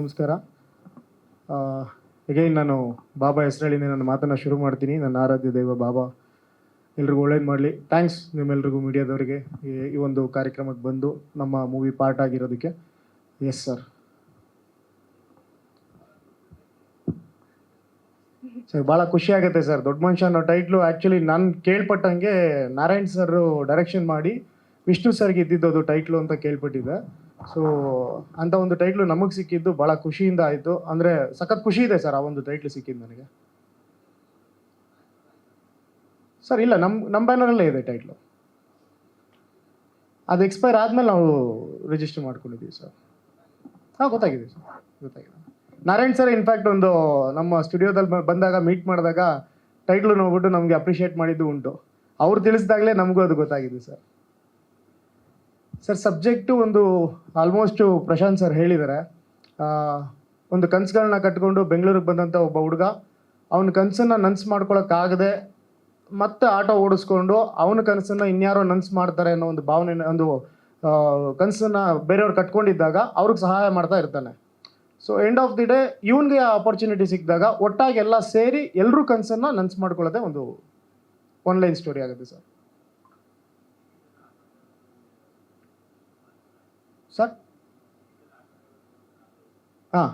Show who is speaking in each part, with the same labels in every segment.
Speaker 1: ನಮಸ್ಕಾರ. ಅಗೈನ್ ನಾನು ಬಾಬಾ ಹೆಸರಳಿನೇ ನನ್ನ ಮಾತನ್ನು ಶುರು ಮಾಡ್ತೀನಿ. ನನ್ನ ಆರಾಧ್ಯ ದೈವ ಬಾಬಾ ಎಲ್ರಿಗೂ ಒಳ್ಳೇದು ಮಾಡಲಿ. ಥ್ಯಾಂಕ್ಸ್ ನಿಮ್ಮೆಲ್ರಿಗೂ ಮೀಡಿಯಾದವರಿಗೆ ಈ ಒಂದು ಕಾರ್ಯಕ್ರಮಕ್ಕೆ ಬಂದು ನಮ್ಮ ಮೂವಿ ಪಾರ್ಟ್ ಆಗಿರೋದಕ್ಕೆ. Yes sir. ಸರ್ ಭಾಳ ಖುಷಿ ಆಗುತ್ತೆ ಸರ್. ದೊಡ್ಡ ಮನುಷ್ಯ ಅನ್ನೋ ಟೈಟ್ಲು ಆ್ಯಕ್ಚುಲಿ ನಾನು ಕೇಳ್ಪಟ್ಟಂಗೆ ನಾರಾಯಣ್ ಸರ್ ಡೈರೆಕ್ಷನ್ ಮಾಡಿ ವಿಷ್ಣು ಸರ್ಗೆ ಇದ್ದಿದ್ದು ಅದು ಟೈಟ್ಲು ಅಂತ ಕೇಳ್ಪಟ್ಟಿದ್ದೆ. ಸೊ ಅಂಥ ಒಂದು ಟೈಟ್ಲು ನಮಗೆ ಸಿಕ್ಕಿದ್ದು ಭಾಳ ಖುಷಿಯಿಂದ ಆಯಿತು. ಅಂದರೆ ಸಖತ್ ಖುಷಿ ಇದೆ ಸರ್ ಆ ಒಂದು ಟೈಟ್ಲು ಸಿಕ್ಕಿದ್ದು ನನಗೆ. ಸರ್ ಇಲ್ಲ, ನಮ್ಮ ಬ್ಯಾನರಲ್ಲೇ ಇದೆ ಟೈಟ್ಲು. ಅದು ಎಕ್ಸ್ಪೈರ್ ಆದಮೇಲೆ ನಾವು ರಿಜಿಸ್ಟರ್ ಮಾಡ್ಕೊಂಡಿದ್ದೀವಿ ಸರ್. ಹಾಂ ಗೊತ್ತಾಗಿದೆ ಸರ್, ಗೊತ್ತಾಗಿದೆ. ನಾರಾಯಣ್ ಸರ್ ಇನ್ಫ್ಯಾಕ್ಟ್ ಒಂದು ನಮ್ಮ ಸ್ಟುಡಿಯೋದಲ್ಲಿ ಬಂದಾಗ ಮೀಟ್ ಮಾಡಿದಾಗ ಟೈಟ್ಲು ನೋಡ್ಬಿಟ್ಟು ನಮಗೆ ಅಪ್ರಿಷಿಯೇಟ್ ಮಾಡಿದ್ದು ಉಂಟು. ಅವ್ರು ತಿಳಿಸಿದಾಗಲೇ ನಮಗೂ ಅದು ಗೊತ್ತಾಗಿದೆ ಸರ್. ಸರ್ ಸಬ್ಜೆಕ್ಟು ಒಂದು ಆಲ್ಮೋಸ್ಟು ಪ್ರಶಾಂತ್ ಸರ್ ಹೇಳಿದ್ದಾರೆ. ಒಂದು ಕನಸುಗಳನ್ನ ಕಟ್ಕೊಂಡು ಬೆಂಗಳೂರಿಗೆ ಬಂದಂಥ ಒಬ್ಬ ಹುಡುಗ ಅವನ ಕನಸನ್ನು ನನಸು ಮಾಡ್ಕೊಳಕ್ಕಾಗದೆ ಮತ್ತೆ ಆಟೋ ಓಡಿಸ್ಕೊಂಡು ಅವನ ಕನಸನ್ನು ಇನ್ಯಾರೋ ನನಸು ಮಾಡ್ತಾರೆ ಅನ್ನೋ ಒಂದು ಭಾವನೆ, ಒಂದು ಕನಸನ್ನು ಬೇರೆಯವ್ರು ಕಟ್ಕೊಂಡಿದ್ದಾಗ ಅವ್ರಿಗೆ ಸಹಾಯ ಮಾಡ್ತಾ ಇರ್ತಾನೆ. So end of the day ಇವನಿಗೆ ಆ ಆಪರ್ಚುನಿಟಿ ಸಿಕ್ಕಿದಾಗ ಒಟ್ಟಾಗಿ ಎಲ್ಲ ಸೇರಿ ಎಲ್ಲರೂ ಕನಸನ್ನು ನನಸು ಮಾಡ್ಕೊಳ್ಳೋದೇ ಒಂದು ಆನ್ಲೈನ್ ಸ್ಟೋರಿ ಆಗುತ್ತೆ ಸರ್. ಸರ್ ಹಾಂ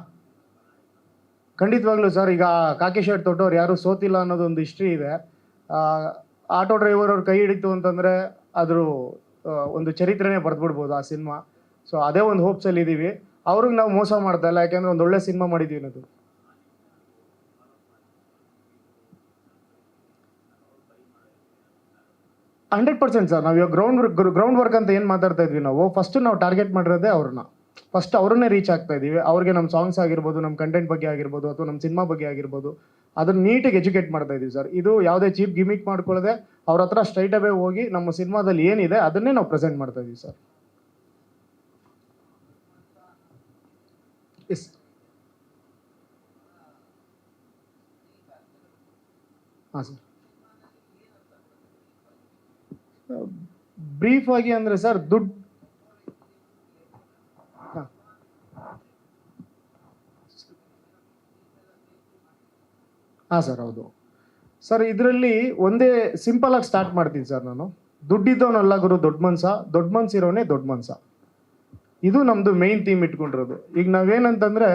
Speaker 1: ಖಂಡಿತವಾಗ್ಲೂ ಸರ್. ಈಗ ಕಾಕಿ ಶರ್ಟ್ ತೊಟ್ಟವ್ರು ಯಾರೂ ಸೋತಿಲ್ಲ ಅನ್ನೋದೊಂದು ಹಿಸ್ಟ್ರಿ ಇದೆ. ಆಟೋ ಡ್ರೈವರ್ ಅವ್ರ ಕೈ ಹಿಡಿತು ಅಂತಂದರೆ ಅದ್ರ ಒಂದು ಚರಿತ್ರೆನೇ ಬರೆದ್ಬಿಡ್ಬೋದು ಆ ಸಿನಿಮಾ. ಸೊ ಅದೇ ಒಂದು ಹೋಪ್ಸಲ್ಲಿ ಇದ್ದೀವಿ. ಅವ್ರಿಗೆ ನಾವು ಮೋಸ ಮಾಡ್ತಾ ಇಲ್ಲ, ಯಾಕೆಂದರೆ ಒಂದು ಒಳ್ಳೆ ಸಿನಿಮಾ ಮಾಡಿದ್ದೀವಿ ಅನ್ನೋದು. 100% ಸರ್. ನಾವು ಇವಾಗ ಗ್ರೌಂಡ್ ವರ್ಕ್ ಅಂತ ಏನು ಮಾತಾಡ್ತಾ ಇದ್ವಿ, ನಾವು ಫಸ್ಟ್ ನಾವು ಟಾರ್ಗೆಟ್ ಮಾಡಿರೋದೇ ಅವ್ರನ್ನ. ಫಸ್ಟ್ ಅವ್ರನ್ನೇ ರೀಚ್ ಆಗ್ತಾ ಇದ್ದೀವಿ. ಅವ್ರಿಗೆ ನಮ್ಮ ಸಾಂಗ್ಸ್ ಆಗಿರ್ಬೋದು, ನಮ್ಮ ಕಂಟೆಂಟ್ ಬಗ್ಗೆ ಆಗಿರ್ಬೋದು, ಅಥವಾ ನಮ್ಮ ಸಿನಿಮಾ ಬಗ್ಗೆ ಆಗಿರ್ಬೋದು, ಅದನ್ನು ನೀಟಾಗಿ ಎಜುಕೇಟ್ ಮಾಡ್ತಾ ಇದ್ದೀವಿ ಸರ್. ಇದು ಯಾವುದೇ ಚೀಪ್ ಗಿಮಿಕ್ ಮಾಡ್ಕೊಳ್ಳದೆ ಅವ್ರ ಹತ್ರ ಸ್ಟ್ರೈಟ್ ಅವೇ ಹೋಗಿ ನಮ್ಮ ಸಿನಿಮಾದಲ್ಲಿ ಏನಿದೆ ಅದನ್ನೇ ನಾವು ಪ್ರೆಸೆಂಟ್ ಮಾಡ್ತಾ ಇದ್ದೀವಿ ಸರ್. ಎಸ್ ಹಾಂ ಸರ್. ಬ್ರೀಫ್ ಆಗಿ ಅಂದರೆ ಸರ್ ದುಡ್ಡು. ಹಾಂ ಸರ್ ಹೌದು ಸರ್. ಇದರಲ್ಲಿ ಒಂದೇ ಸಿಂಪಲ್ ಆಗಿ ಸ್ಟಾರ್ಟ್ ಮಾಡ್ತೀನಿ ಸರ್. ನಾನು ದುಡ್ಡಿದ್ದವನಲ್ಲ ಗುರು ದೊಡ್ಡ ಮನ್ಸಿರೋನೇ ದೊಡ್ಡ ಮನ್ಸ. ಇದು ನಮ್ಮದು ಮೇಯ್ನ್ ಥೀಮ್ ಇಟ್ಕೊಂಡಿರೋದು. ಈಗ ನಾವೇನಂತಂದರೆ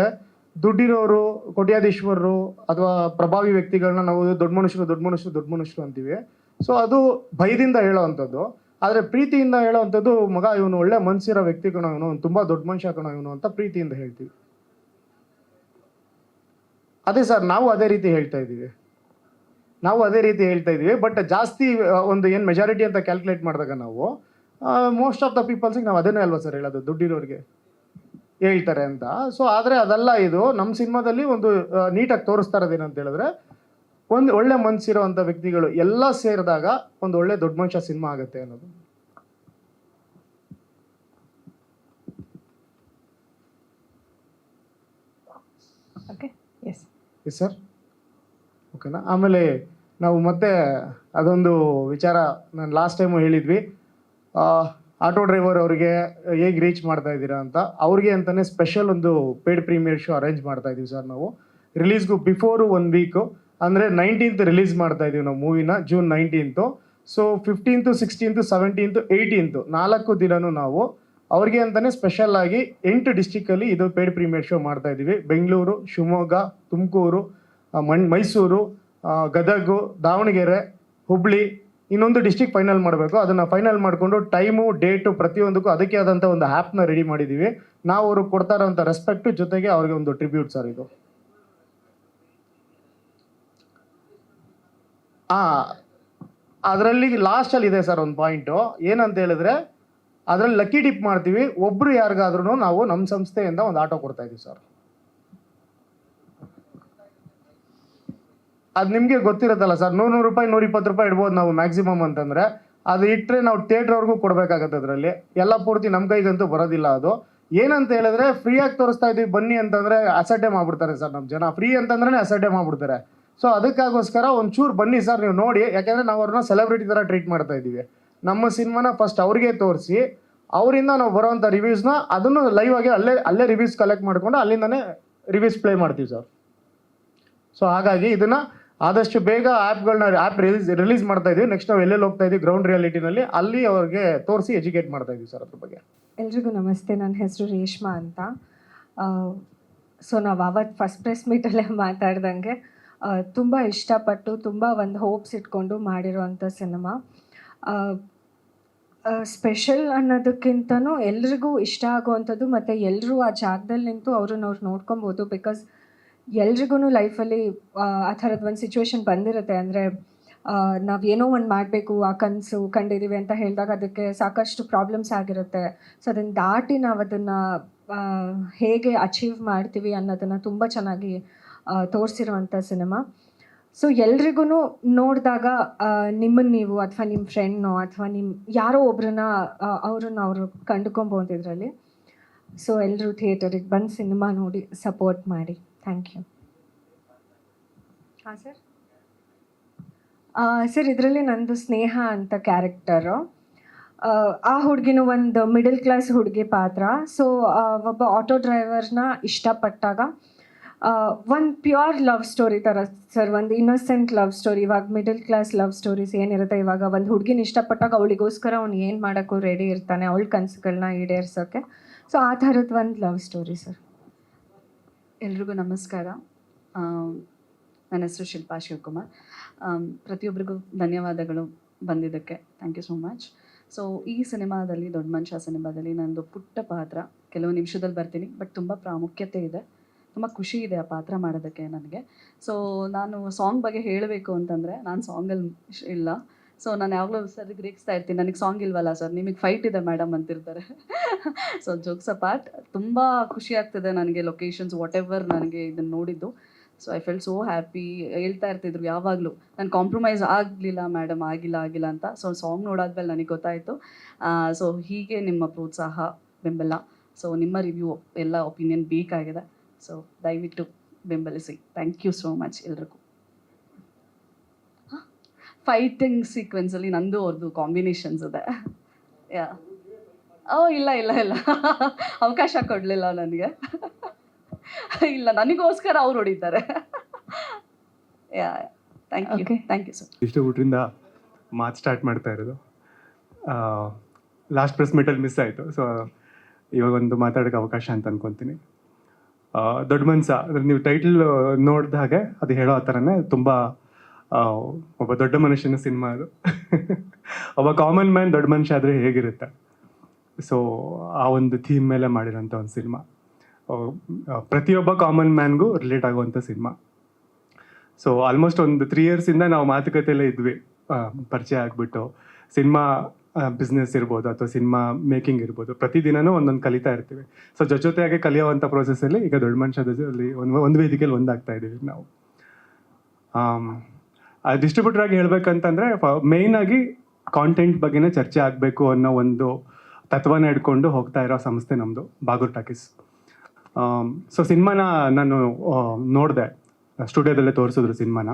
Speaker 1: ದುಡ್ಡಿರೋರು, ಕೋಟ್ಯಾಧೀಶ್ವರರು ಅಥವಾ ಪ್ರಭಾವಿ ವ್ಯಕ್ತಿಗಳನ್ನ ನಾವು ದೊಡ್ಡ ಮನುಷ್ಯರು ಅಂತೀವಿ. ಸೊ ಅದು ಭಯದಿಂದ ಹೇಳೋ ಅಂಥದ್ದು. ಆದರೆ ಪ್ರೀತಿಯಿಂದ ಹೇಳೋ ಅಂಥದ್ದು, ಮಗ ಇವನು ಒಳ್ಳೆ ಮನಸ್ಸಿರೋ ವ್ಯಕ್ತಿ ಕಣೋ, ಇವನು ತುಂಬ ದೊಡ್ಡ ಮನುಷ್ಯ ಕಣೋ ಇವನು ಅಂತ ಪ್ರೀತಿಯಿಂದ ಹೇಳ್ತೀವಿ. ಅದೇ ಸರ್, ನಾವು ಅದೇ ರೀತಿ ಹೇಳ್ತಾ ಇದ್ದೀವಿ. ಬಟ್ ಜಾಸ್ತಿ ಒಂದು ಏನು ಮೆಜಾರಿಟಿ ಅಂತ ಕ್ಯಾಲ್ಕುಲೇಟ್ ಮಾಡಿದಾಗ ನಾವು ಮೋಸ್ಟ್ ಆಫ್ ದ ಪೀಪಲ್ಸಿಗೆ ನಾವು ಅದನ್ನೇ ಅಲ್ವಾ ಸರ್ ಹೇಳೋದು, ದುಡ್ಡಿರೋರಿಗೆ ಹೇಳ್ತಾರೆ ಅಂತ. ಸೊ ಆದರೆ ಅದೆಲ್ಲ ಇದು ನಮ್ಮ ಸಿನಿಮಾದಲ್ಲಿ ಒಂದು ನೀಟಾಗಿ ತೋರಿಸ್ತಾ ಇರೋದೇನಂತ ಹೇಳಿದ್ರೆ, ಒಂದು ಒಳ್ಳೆ ಮನಸ್ಸಿರೋ ಅಂಥ ವ್ಯಕ್ತಿಗಳು ಎಲ್ಲ ಸೇರಿದಾಗ ಒಂದು ಒಳ್ಳೆ ದೊಡ್ಡ ಮನುಷ್ಯ ಸಿನಿಮಾ ಆಗುತ್ತೆ ಅನ್ನೋದು. ಎಸ್ ಸರ್, ಓಕೆನಾ. ಆಮೇಲೆ ನಾವು ಮತ್ತೆ ಅದೊಂದು ವಿಚಾರ ನಾನು ಲಾಸ್ಟ್ ಟೈಮು ಹೇಳಿದ್ವಿ, ಆಟೋ ಡ್ರೈವರ್ ಅವರಿಗೆ ಹೇಗೆ ರೀಚ್ ಮಾಡ್ತಾ ಇದ್ದೀರಾ ಅಂತ. ಅವ್ರಿಗೆ ಅಂತಲೇ ಸ್ಪೆಷಲ್ ಒಂದು ಪೇಡ್ ಪ್ರೀಮಿಯರ್ ಶೋ ಅರೇಂಜ್ ಮಾಡ್ತಾ ಇದ್ದೀವಿ ಸರ್. ನಾವು ರಿಲೀಸ್ಗೂ ಬಿಫೋರು 1 ವೀಕು, ಅಂದರೆ 19th ರಿಲೀಸ್ ಮಾಡ್ತಾ ಇದ್ದೀವಿ ನಾವು ಮೂವಿನ, June 19th. So 15th, 16th, 17th, 18th 4 ದಿನವೂ ನಾವು ಅವ್ರಿಗೆ ಅಂತಲೇ ಸ್ಪೆಷಲ್ ಆಗಿ 8 ಡಿಸ್ಟಿಕಲ್ಲಿ ಇದು ಪೇಡ್ ಪ್ರೀಮಿಯರ್ ಶೋ ಮಾಡ್ತಾ ಇದ್ದೀವಿ. ಬೆಂಗಳೂರು, ಶಿವಮೊಗ್ಗ, ತುಮಕೂರು, ಮೈಸೂರು, ಗದಗ, ದಾವಣಗೆರೆ, ಹುಬ್ಳಿ, ಇನ್ನೊಂದು ಡಿಸ್ಟಿಕ್ ಫೈನಲ್ ಮಾಡಬೇಕು. ಅದನ್ನು ಫೈನಲ್ ಮಾಡಿಕೊಂಡು ಟೈಮು, ಡೇಟು ಪ್ರತಿಯೊಂದಕ್ಕೂ ಅದಕ್ಕೆ ಆದಂಥ ಒಂದು ಆ್ಯಪ್ನ ರೆಡಿ ಮಾಡಿದ್ದೀವಿ. ನಾವು ಅವ್ರಿಗೆ ಕೊಡ್ತಾ ಇರೋಂಥ ರೆಸ್ಪೆಕ್ಟು ಜೊತೆಗೆ ಅವ್ರಿಗೆ ಒಂದು ಟ್ರಿಬ್ಯೂಟ್ ಸರ್ ಇದು. ಅದರಲ್ಲಿ ಲಾಸ್ಟಲ್ಲಿ ಇದೆ ಸರ್ ಒಂದು ಪಾಯಿಂಟು, ಏನಂತ ಹೇಳಿದ್ರೆ ಅದರಲ್ಲಿ ಲಕ್ಕಿ ಡಿಪ್ ಮಾಡ್ತೀವಿ. ಒಬ್ಬರು ಯಾರಿಗಾದ್ರೂ ನಾವು ನಮ್ಮ ಸಂಸ್ಥೆಯಿಂದ ಒಂದು ಆಟೋ ಕೊಡ್ತಾ ಇದ್ದೀವಿ ಸರ್. ಅದು ನಿಮಗೆ ಗೊತ್ತಿರುತ್ತಲ್ಲ ಸರ್, 100 ರೂಪಾಯಿ 120 ರೂಪಾಯಿ ಇಡ್ಬೋದು ನಾವು ಮ್ಯಾಕ್ಸಿಮಮ್ ಅಂತಂದರೆ. ಅದು ಇಟ್ಟರೆ ನಾವು ಥಿಯೇಟ್ರವ್ರಿಗೂ ಕೊಡಬೇಕಾಗತ್ತೆ. ಅದರಲ್ಲಿ ಎಲ್ಲ ಪೂರ್ತಿ ನಮ್ಮ ಕೈಗಂತೂ ಬರೋದಿಲ್ಲ. ಅದು ಏನಂತ ಹೇಳಿದ್ರೆ ಫ್ರೀಯಾಗಿ ತೋರಿಸ್ತಾ ಇದ್ದೀವಿ ಬನ್ನಿ ಅಂತಂದರೆ ಅಸಡ್ಡೆ ಮಾಡಿಬಿಡ್ತಾರೆ ಸರ್ ನಮ್ಮ ಜನ. ಫ್ರೀ ಅಂತಂದ್ರೆ ಅಸಡ್ಡೆ ಮಾಡಿಬಿಡ್ತಾರೆ. ಸೊ ಅದಕ್ಕಾಗೋಸ್ಕರ ಒಂಚೂರು ಬನ್ನಿ ಸರ್ ನೀವು ನೋಡಿ, ಯಾಕೆಂದರೆ ನಾವು ಅವ್ರನ್ನ ಸೆಲೆಬ್ರಿಟಿ ಥರ ಟ್ರೀಟ್ ಮಾಡ್ತಾ ಇದ್ದೀವಿ. ನಮ್ಮ ಸಿನಿಮಾನ ಫಸ್ಟ್ ಅವ್ರಿಗೆ ತೋರಿಸಿ, ಅವರಿಂದ ನಾವು ಬರೋವಂಥ ರಿವ್ಯೂಸ್ನ ಅದನ್ನು ಲೈವ್ ಆಗಿ ಅಲ್ಲೇ ರಿವ್ಯೂಸ್ ಕಲೆಕ್ಟ್ ಮಾಡಿಕೊಂಡು ಅಲ್ಲಿಂದನೇ ರಿವ್ಯೂಸ್ ಪ್ಲೇ ಮಾಡ್ತೀವಿ ಸರ್. ಸೊ ಹಾಗಾಗಿ ಇದನ್ನು ಆದಷ್ಟು ಬೇಗ ಆ್ಯಪ್ ರಿಲೀಸ್ ಮಾಡ್ತಾ ಇದ್ದೀವಿ. ನೆಕ್ಸ್ಟ್ ನಾವು ಎಲ್ಲೆಲ್ಲಿ ಹೋಗ್ತಾ ಇದ್ದೀವಿ ಗ್ರೌಂಡ್ ರಿಯಾಲಿಟಿನಲ್ಲಿ ಅಲ್ಲಿ ಅವ್ರಿಗೆ ತೋರಿಸಿ ಎಜುಕೇಟ್ ಮಾಡ್ತಾ ಇದ್ದೀವಿ ಸರ್ ಅದ್ರ ಬಗ್ಗೆ.
Speaker 2: ಎಲ್ರಿಗೂ ನಮಸ್ತೆ, ನನ್ನ ಹೆಸರು ರೇಷ್ಮಾ ಅಂತ. ಸೊ ನಾವು ಅವತ್ತು ಫಸ್ಟ್ ಪ್ರೆಸ್ ಮೀಟಲ್ಲೇ ಮಾತಾಡ್ದಂಗೆ ತುಂಬ ಇಷ್ಟಪಟ್ಟು ತುಂಬ ಒಂದು ಹೋಪ್ಸ್ ಇಟ್ಕೊಂಡು ಮಾಡಿರೋವಂಥ ಸಿನಿಮಾ. ಸ್ಪೆಷಲ್ ಅನ್ನೋದಕ್ಕಿಂತನೂ ಎಲ್ರಿಗೂ ಇಷ್ಟ ಆಗುವಂಥದ್ದು, ಮತ್ತು ಎಲ್ಲರೂ ಆ ಜಾಗದಲ್ಲಿ ನಿಂತು ಅವ್ರನ್ನ ಅವ್ರು ನೋಡ್ಕೊಬೋದು. ಬಿಕಾಸ್ ಎಲ್ರಿಗೂ ಲೈಫಲ್ಲಿ ಆ ಥರದ್ದು ಒಂದು ಸಿಚುವೇಶನ್ ಬಂದಿರುತ್ತೆ. ಅಂದರೆ ನಾವು ಏನೋ ಒಂದು ಮಾಡಬೇಕು, ಆ ಕನಸು ಕಂಡಿದ್ದೀವಿ ಅಂತ ಹೇಳಿದಾಗ ಅದಕ್ಕೆ ಸಾಕಷ್ಟು ಪ್ರಾಬ್ಲಮ್ಸ್ ಆಗಿರುತ್ತೆ. ಸೊ ಅದನ್ನು ದಾಟಿ ನಾವು ಅದನ್ನು ಹೇಗೆ ಅಚೀವ್ ಮಾಡ್ತೀವಿ ಅನ್ನೋದನ್ನು ತುಂಬ ಚೆನ್ನಾಗಿ ತೋರಿಸಿರುವಂಥ ಸಿನಿಮಾ. ಸೊ ಎಲ್ರಿಗೂ ನೋಡಿದಾಗ ನಿಮ್ಮನ್ನು ನೀವು ಅಥವಾ ನಿಮ್ಮ ಫ್ರೆಂಡ್ನೋ ಅಥವಾ ನಿಮ್ಮ ಯಾರೋ ಒಬ್ರನ್ನ ಅವರು ಕಂಡುಕೊಬೋದು ಇದರಲ್ಲಿ. ಸೊ ಎಲ್ಲರೂ ಥಿಯೇಟರಿಗೆ ಬಂದು ಸಿನಿಮಾ ನೋಡಿ ಸಪೋರ್ಟ್ ಮಾಡಿ. Thank you. ಹಾಂ ಸರ್, ಇದರಲ್ಲಿ ನಂದು ಸ್ನೇಹ ಅಂತ ಕ್ಯಾರೆಕ್ಟರು. ಆ ಹುಡುಗಿನೂ ಒಂದು ಮಿಡಲ್ ಕ್ಲಾಸ್ ಹುಡುಗಿ ಪಾತ್ರ. ಸೊ ಒಬ್ಬ ಆಟೋ ಡ್ರೈವರ್ನ ಇಷ್ಟಪಟ್ಟಾಗ ಒಂದು ಪ್ಯೂರ್ ಲವ್ ಸ್ಟೋರಿ ಥರ ಸರ್, ಒಂದು ಇನ್ನೋಸೆಂಟ್ ಲವ್ ಸ್ಟೋರಿ. ಇವಾಗ ಮಿಡಲ್ ಕ್ಲಾಸ್ ಲವ್ ಸ್ಟೋರೀಸ್ ಏನಿರುತ್ತೆ, ಇವಾಗ ಒಂದು ಹುಡುಗಿನ ಇಷ್ಟಪಟ್ಟಾಗ ಅವಳಿಗೋಸ್ಕರ ಅವ್ನು ಏನು ಮಾಡೋಕ್ಕೂ ರೆಡಿ ಇರ್ತಾನೆ, ಅವಳ ಕನಸುಗಳನ್ನ ಈಡೇರ್ಸೋಕ್ಕೆ. ಸೊ ಆ ಥರದ್ದು ಒಂದು ಲವ್ ಸ್ಟೋರಿ ಸರ್.
Speaker 3: ಎಲ್ರಿಗೂ ನಮಸ್ಕಾರ. ನನ್ನ ಹೆಸರು ಶಿಲ್ಪಾ ಶಿವಕುಮಾರ್. ಪ್ರತಿಯೊಬ್ಬರಿಗೂ ಧನ್ಯವಾದಗಳು ಬಂದಿದ್ದಕ್ಕೆ. Thank you so much. So ಈ ಸಿನಿಮಾದಲ್ಲಿ, ದೊಡ್ಡ ಮನುಷ್ಯ ಸಿನಿಮಾದಲ್ಲಿ ನಂದು ಪುಟ್ಟ ಪಾತ್ರ. ಕೆಲವು ನಿಮಿಷದಲ್ಲಿ ಬರ್ತೀನಿ, ಬಟ್ ತುಂಬ ಪ್ರಾಮುಖ್ಯತೆ ಇದೆ, ತುಂಬ ಖುಷಿ ಇದೆ ಆ ಪಾತ್ರ ಮಾಡೋದಕ್ಕೆ ನನಗೆ. ಸೊ ನಾನು ಸಾಂಗ್ ಬಗ್ಗೆ ಹೇಳಬೇಕು ಅಂತಂದರೆ, ನಾನು ಸಾಂಗಲ್ಲಿ ಇಲ್ಲ. ಸೊ ನಾನು ಯಾವಾಗಲೂ ಸರಿಗೆ ರೇಗಿಸ್ತಾ ಇರ್ತೀನಿ, ನನಗೆ ಸಾಂಗ್ ಇಲ್ವಲ್ಲ ಸರ್, ನಿಮಗೆ ಫೈಟ್ ಇದೆ ಮೇಡಮ್ ಅಂತಿರ್ತಾರೆ. ಸೊ ಜೋಕ್ಸ್ ಅ ಪಾರ್ಟ್, ತುಂಬ ಖುಷಿ ಆಗ್ತದೆ ನನಗೆ ಲೊಕೇಶನ್ಸ್ ವಾಟ್ ಎವರ್ ನನಗೆ ಇದನ್ನು ನೋಡಿದ್ದು. So I fell so happy. ಹೇಳ್ತಾ ಇರ್ತಿದ್ರು ಯಾವಾಗಲೂ, ನಾನು ಕಾಂಪ್ರಮೈಸ್ ಆಗಲಿಲ್ಲ ಮೇಡಮ್, ಆಗಿಲ್ಲ ಅಂತ. ಸೊ ಸಾಂಗ್ ನೋಡಾದ್ಮೇಲೆ ನನಗೆ ಗೊತ್ತಾಯಿತು. ಸೊ ಹೀಗೆ ನಿಮ್ಮ ಪ್ರೋತ್ಸಾಹ, ಬೆಂಬಲ, ಸೊ ನಿಮ್ಮ ರಿವ್ಯೂ ಎಲ್ಲ ಒಪಿನಿಯನ್ ಬೇಕಾಗಿದೆ. ಸೊ ದಯವಿಟ್ಟು ಬೆಂಬಲಿಸಿ. ಥ್ಯಾಂಕ್ ಯು ಸೋ ಮಚ್ ಎಲ್ರಿಗೂ. ಫೈಟಿಂಗ್ ಸೀಕ್ವೆನ್ಸಲ್ಲಿ ನಂದು ಅವ್ರದ್ದು ಕಾಂಬಿನೇಷನ್ಸ್ ಇದೆ. ಯಾ ಇಲ್ಲ ಅವಕಾಶ ಕೊಡಲಿಲ್ಲ ನನಗೆ. ಇಲ್ಲ, ನನಗೋಸ್ಕರ ಅವ್ರು ಹೊಡಿತಾರೆ. Yeah thank you sir.
Speaker 4: ಡಿಸ್ಟ್ರಿಬ್ಯೂಟ್ರಿಂದ ಮಾತು ಸ್ಟಾರ್ಟ್ ಮಾಡ್ತಾ ಇರೋದು. ಲಾಸ್ಟ್ ಪ್ರೆಸ್ ಮೀಟಲ್ಲಿ ಮಿಸ್ ಆಯಿತು. ಸೊ ಇವಾಗ ಒಂದು ಮಾತಾಡೋಕ್ಕೆ ಅವಕಾಶ ಅಂತ ಅನ್ಕೊತೀನಿ. ದೊಡ್ಡ ಮನ್ಸ ಅದ್ರ ನೀವು ಟೈಟಲ್ ನೋಡಿದ ಹಾಗೆ ಅದು ಹೇಳೋ ಆ ಥರನೇ ತುಂಬ ಒಬ್ಬ ದೊಡ್ಡ ಮನುಷ್ಯನ ಸಿನಿಮಾ ಅದು. ಒಬ್ಬ ಕಾಮನ್ ಮ್ಯಾನ್ ದೊಡ್ಡ ಮನುಷ್ಯ ಆದರೆ ಹೇಗಿರುತ್ತೆ, ಸೊ ಆ ಒಂದು ಥೀಮ್ ಮೇಲೆ ಮಾಡಿರೋಂಥ ಒಂದು ಸಿನಿಮಾ. ಪ್ರತಿಯೊಬ್ಬ ಕಾಮನ್ ಮ್ಯಾನ್ಗೂ ರಿಲೇಟ್ ಆಗುವಂಥ ಸಿನಿಮಾ. ಸೊ ಆಲ್ಮೋಸ್ಟ್ ಒಂದು 3 ಇಯರ್ಸಿಂದ ನಾವು ಮಾತುಕತೆಯಲ್ಲೇ ಇದ್ವಿ, ಪರಿಚಯ ಆಗಿಬಿಟ್ಟು. ಸಿನಿಮಾ ಬಿಸ್ನೆಸ್ ಇರ್ಬೋದು ಅಥವಾ ಸಿನಿಮಾ ಮೇಕಿಂಗ್ ಇರ್ಬೋದು, ಪ್ರತಿದಿನವೂ ಒಂದೊಂದು ಕಲಿತಾ ಇರ್ತೀವಿ. ಸೊ ಜೊತೆಯಾಗಿ ಕಲಿಯೋವಂಥ ಪ್ರೋಸೆಸ್ಸಲ್ಲಿ ಈಗ ದೊಡ್ಡ ಮನುಷ್ಯದಲ್ಲಿ ಒಂದು ವೇದಿಕೆಯಲ್ಲಿ ಒಂದಾಗ್ತಾ ಇದ್ದೀವಿ ನಾವು. ಡಿಸ್ಟ್ರಿಬ್ಯೂಟರ್ ಆಗಿ ಹೇಳ್ಬೇಕಂತಂದರೆ, ಮೇಯ್ನಾಗಿ ಕಾಂಟೆಂಟ್ ಬಗ್ಗೆನೇ ಚರ್ಚೆ ಆಗಬೇಕು ಅನ್ನೋ ಒಂದು ತತ್ವನ ಹಿಡ್ಕೊಂಡು ಹೋಗ್ತಾ ಇರೋ ಸಂಸ್ಥೆ ನಮ್ಮದು, ಬಾಗೂರ್ ಟಾಕೀಸ್. ಸೊ ಸಿನಿಮಾನ ನಾನು ನೋಡಿದೆ, ಸ್ಟುಡಿಯೋದಲ್ಲೇ ತೋರಿಸಿದ್ರು ಸಿನಿಮಾನ.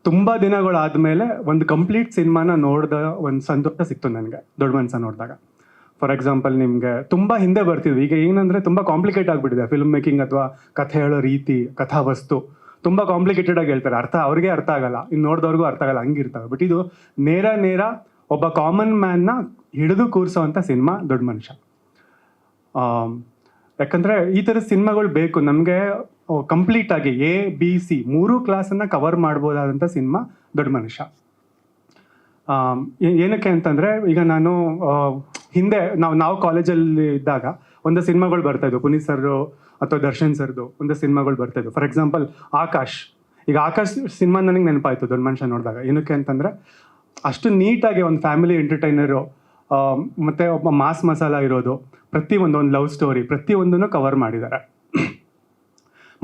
Speaker 4: ತುಂಬ ದಿನಗಳಾದಮೇಲೆ ಒಂದು ಕಂಪ್ಲೀಟ್ ಸಿನಿಮಾನ ನೋಡಿದ ಒಂದು ಸಂತೋಷ ಸಿಕ್ತು ನನಗೆ ದೊಡ್ಡ ಮನುಷ್ಯ ನೋಡಿದಾಗ. ಫಾರ್ ಎಕ್ಸಾಂಪಲ್, ನಿಮಗೆ ತುಂಬ ಹಿಂದೆ ಬರ್ತಿದ್ವಿ, ಈಗ ಏನಂದರೆ ತುಂಬ ಕಾಂಪ್ಲಿಕೇಟ್ ಆಗಿಬಿಟ್ಟಿದೆ ಫಿಲ್ಮ್ ಮೇಕಿಂಗ್ ಅಥವಾ ಕಥೆ ಹೇಳೋ ರೀತಿ, ಕಥಾವಸ್ತು ತುಂಬ ಕಾಂಪ್ಲಿಕೇಟೆಡ್ ಆಗಿ ಹೇಳ್ತಾರೆ. ಅವ್ರಿಗೆ ಅರ್ಥ ಆಗಲ್ಲ, ಇನ್ನು ನೋಡಿದವ್ರಿಗೂ ಅರ್ಥ ಆಗಲ್ಲ, ಹಂಗಿರ್ತವೆ. ಬಟ್ ಇದು ನೇರ ಒಬ್ಬ ಕಾಮನ್ ಮ್ಯಾನ್ನ ಹಿಡಿದು ಕೂರಿಸೋವಂಥ ಸಿನಿಮಾ ದೊಡ್ಡ ಮನುಷ್ಯ. ಯಾಕಂದರೆ ಈ ಥರದ ಸಿನಿಮಾಗಳು ಬೇಕು ನಮಗೆ. ಕಂಪ್ಲೀಟಾಗಿ ABC 3 ಕ್ಲಾಸನ್ನು ಕವರ್ ಮಾಡ್ಬೋದಾದಂಥ ಸಿನಿಮಾ ದೊಡ್ಡ ಮನುಷ್ಯ. ಏನಕ್ಕೆ ಅಂತಂದರೆ, ಈಗ ನಾನು ಹಿಂದೆ ನಾವು ಕಾಲೇಜಲ್ಲಿ ಇದ್ದಾಗ ಒಂದು ಸಿನಿಮಾಗಳು ಬರ್ತಾಯಿದ್ವು, ಪುನೀತ್ ಸರ್ದು ಅಥವಾ ದರ್ಶನ್ ಸರ್ದು ಒಂದು ಸಿನಿಮಾಗಳು ಬರ್ತಾಯಿದ್ವು. For example Akash. ಈಗ ಆಕಾಶ್ ಸಿನಿಮಾ ನನಗೆ ನೆನಪಾಯಿತು ದೊಡ್ಡ ಮನುಷ್ಯ ನೋಡಿದಾಗ. ಏನಕ್ಕೆ ಅಂತಂದರೆ, ಅಷ್ಟು ನೀಟಾಗಿ ಒಂದು ಫ್ಯಾಮಿಲಿ ಎಂಟರ್ಟೈನರು ಮತ್ತು ಒಬ್ಬ ಮಾಸ್ ಮಸಾಲ ಇರೋದು, ಒಂದು ಲವ್ ಸ್ಟೋರಿ ಪ್ರತಿಯೊಂದನ್ನು ಕವರ್ ಮಾಡಿದ್ದಾರೆ.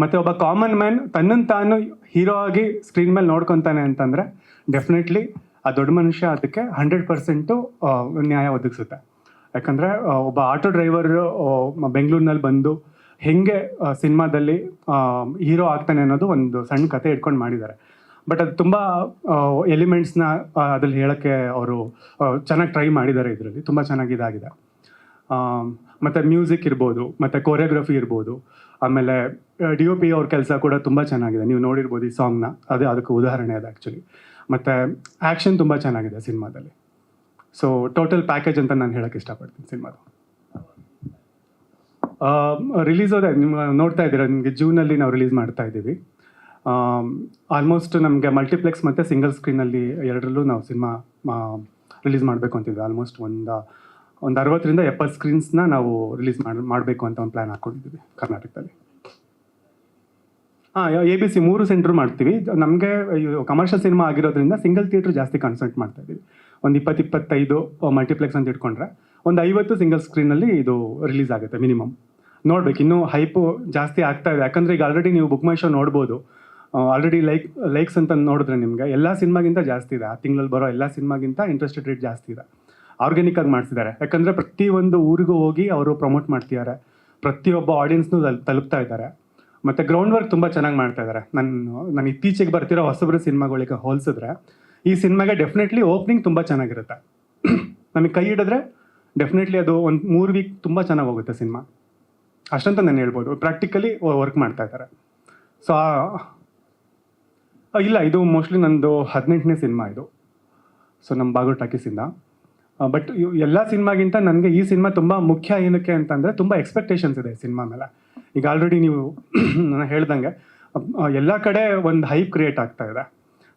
Speaker 4: ಮತ್ತು ಒಬ್ಬ ಕಾಮನ್ ಮ್ಯಾನ್ ತನ್ನನ್ನು ತಾನು ಹೀರೋ ಆಗಿ ಸ್ಕ್ರೀನ್ ಮೇಲೆ ನೋಡ್ಕೊತಾನೆ ಅಂತಂದರೆ ಡೆಫಿನೆಟ್ಲಿ ಆ ದೊಡ್ಡ ಮನುಷ್ಯ ಅದಕ್ಕೆ 100% ನ್ಯಾಯ ಒದಗಿಸುತ್ತೆ. ಯಾಕಂದರೆ ಒಬ್ಬ ಆಟೋ ಡ್ರೈವರ್ ಬೆಂಗಳೂರಿನಲ್ಲಿ ಬಂದು ಹೇಗೆ ಸಿನಿಮಾದಲ್ಲಿ ಹೀರೋ ಆಗ್ತಾನೆ ಅನ್ನೋದು ಒಂದು ಸಣ್ಣ ಕತೆ ಇಟ್ಕೊಂಡು ಮಾಡಿದ್ದಾರೆ. ಬಟ್ ಅದು ತುಂಬ ಎಲಿಮೆಂಟ್ಸ್ನ ಅದ್ರಲ್ಲಿ ಹೇಳೋಕ್ಕೆ ಅವರು ಚೆನ್ನಾಗಿ ಟ್ರೈ ಮಾಡಿದ್ದಾರೆ. ಇದರಲ್ಲಿ ತುಂಬ ಚೆನ್ನಾಗಿ ಇದಾಗಿದೆ. ಮತ್ತು ಮ್ಯೂಸಿಕ್ ಇರ್ಬೋದು, ಮತ್ತು ಕೊರಿಯೋಗ್ರಫಿ ಇರ್ಬೋದು, ಆಮೇಲೆ DOP ಅವ್ರ ಕೆಲಸ ಕೂಡ ತುಂಬ ಚೆನ್ನಾಗಿದೆ. ನೀವು ನೋಡಿರ್ಬೋದು ಈ ಸಾಂಗ್ನ, ಅದಕ್ಕೆ ಉದಾಹರಣೆ ಅದು ಆ್ಯಕ್ಚುಲಿ. ಮತ್ತು ಆ್ಯಕ್ಷನ್ ತುಂಬ ಚೆನ್ನಾಗಿದೆ ಸಿನಿಮಾದಲ್ಲಿ. ಸೊ ಟೋಟಲ್ ಪ್ಯಾಕೇಜ್ ಅಂತ ನಾನು ಹೇಳೋಕ್ಕೆ ಇಷ್ಟಪಡ್ತೀನಿ ಸಿನಿಮಾದು. ರಿಲೀಸ್ ಹೋದೆ, ನೀವು ನೋಡ್ತಾ ಇದ್ದೀರಾ, ನಿಮಗೆ ಜೂನಲ್ಲಿ ನಾವು ರಿಲೀಸ್ ಮಾಡ್ತಾ ಇದ್ದೀವಿ. ಆಲ್ಮೋಸ್ಟ್ ನಮಗೆ ಮಲ್ಟಿಪ್ಲೆಕ್ಸ್ ಮತ್ತು ಸಿಂಗಲ್ ಸ್ಕ್ರೀನಲ್ಲಿ ಎರಡರಲ್ಲೂ ನಾವು ಸಿನಿಮಾ ರಿಲೀಸ್ ಮಾಡಬೇಕು ಅಂತಿದ್ವಿ. ಆಲ್ಮೋಸ್ಟ್ ಒಂದು 60ರಿಂದ 70 ಸ್ಕ್ರೀನ್ಸ್ನ ನಾವು ರಿಲೀಸ್ ಮಾಡಬೇಕು ಅಂತ ಒಂದು ಪ್ಲ್ಯಾನ್ ಹಾಕ್ಕೊಂಡಿದ್ದೀವಿ ಕರ್ನಾಟಕದಲ್ಲಿ. ABC 3 ಸೆಂಟ್ರ್ ಮಾಡ್ತೀವಿ. ನಮಗೆ ಕಮರ್ಷಿಯಲ್ ಸಿನಿಮಾ ಆಗಿರೋದ್ರಿಂದ ಸಿಂಗಲ್ ಥಿಯೇಟ್ರ್ ಜಾಸ್ತಿ ಕಾನ್ಸಂಟ್ರೇಟ್ ಮಾಡ್ತಾ ಇದ್ದೀವಿ. ಒಂದು 20-25 ಮಲ್ಟಿಪ್ಲೆಕ್ಸ್ ಅಂತ ಇಟ್ಕೊಂಡ್ರೆ ಒಂದು 50 ಸಿಂಗಲ್ ಸ್ಕ್ರೀನಲ್ಲಿ ಇದು ರಿಲೀಸ್ ಆಗುತ್ತೆ ಮಿನಿಮಮ್. ನೋಡ್ಬೇಕು, ಇನ್ನೂ ಹೈಪು ಜಾಸ್ತಿ ಆಗ್ತಾ ಇದೆ. ಯಾಕಂದರೆ ಈಗ ಆಲ್ರೆಡಿ ನೀವು ಬುಕ್ ಮೈ ಶೋ ನೋಡ್ಬೋದು, ಆಲ್ರೆಡಿ ಲೈಕ್ಸ್ ಅಂತ ನೋಡಿದ್ರೆ ನಿಮಗೆ ಎಲ್ಲ ಸಿನಿಮಾಗಿಂತ ಜಾಸ್ತಿ ಇದೆ. ಆ ತಿಂಗಳಲ್ಲಿ ಬರೋ ಎಲ್ಲ ಸಿನಿಮಾಗಿಂತ ಇಂಟ್ರೆಸ್ಟೆಡ್ ರೇಟ್ ಜಾಸ್ತಿ ಇದೆ. ಆರ್ಗ್ಯಾನಿಕ್ ಆಗಿ ಮಾಡಿಸಿದ್ದಾರೆ. ಯಾಕಂದರೆ ಪ್ರತಿಯೊಂದು ಊರಿಗೂ ಹೋಗಿ ಅವರು ಪ್ರಮೋಟ್ ಮಾಡ್ತಿದ್ದಾರೆ, ಪ್ರತಿಯೊಬ್ಬ ಆಡಿಯನ್ಸ್ನೂ ತಲುಪ್ತಾ ಇದ್ದಾರೆ. ಮತ್ತು ಗ್ರೌಂಡ್ ವರ್ಕ್ ತುಂಬ ಚೆನ್ನಾಗಿ ಮಾಡ್ತಾ ಇದ್ದಾರೆ. ನಾನು ಇತ್ತೀಚೆಗೆ ಬರ್ತಿರೋ ಹೊಸಬ್ರ ಸಿನಿಮಾಗಳಿಗೆ ಹೋಲಿಸಿದ್ರೆ ಈ ಸಿನಿಮಾಗೆ ಡೆಫಿನೆಟ್ಲಿ ಓಪನಿಂಗ್ ತುಂಬ ಚೆನ್ನಾಗಿರುತ್ತೆ. ನಮಗೆ ಕೈ ಹಿಡಿದ್ರೆ ಡೆಫಿನೆಟ್ಲಿ ಅದು ಒಂದು 3 ವೀಕ್ ತುಂಬ ಚೆನ್ನಾಗಿ ಹೋಗುತ್ತೆ ಸಿನಿಮಾ, ಅಷ್ಟಂತ ನಾನು ಹೇಳ್ಬೋದು. ಪ್ರಾಕ್ಟಿಕಲಿ ವರ್ಕ್ ಮಾಡ್ತಾ ಇದ್ದಾರೆ. ಸೊ ಇಲ್ಲ, ಇದು ಮೋಸ್ಟ್ಲಿ ನಂದು 18ನೇ ಸಿನಿಮಾ ಇದು. ಸೊ ನಮ್ಮ ಬಾಗೂರು ಟಾಕೀಸಿಂದ. ಬಟ್ ಎಲ್ಲ ಸಿನಿಮಾಗಿಂತ ನನಗೆ ಈ ಸಿನಿಮಾ ತುಂಬ ಮುಖ್ಯ. ಏನಕ್ಕೆ ಅಂತಂದರೆ ತುಂಬ ಎಕ್ಸ್ಪೆಕ್ಟೇಷನ್ಸ್ ಇದೆ ಸಿನಿಮಾ ಮೇಲೆ. ಈಗ ಆಲ್ರೆಡಿ ನೀವು ನಾನು ಹೇಳ್ದಂಗೆ ಎಲ್ಲ ಕಡೆ ಒಂದು ಹೈಪ್ ಕ್ರಿಯೇಟ್ ಆಗ್ತಾ ಇದೆ.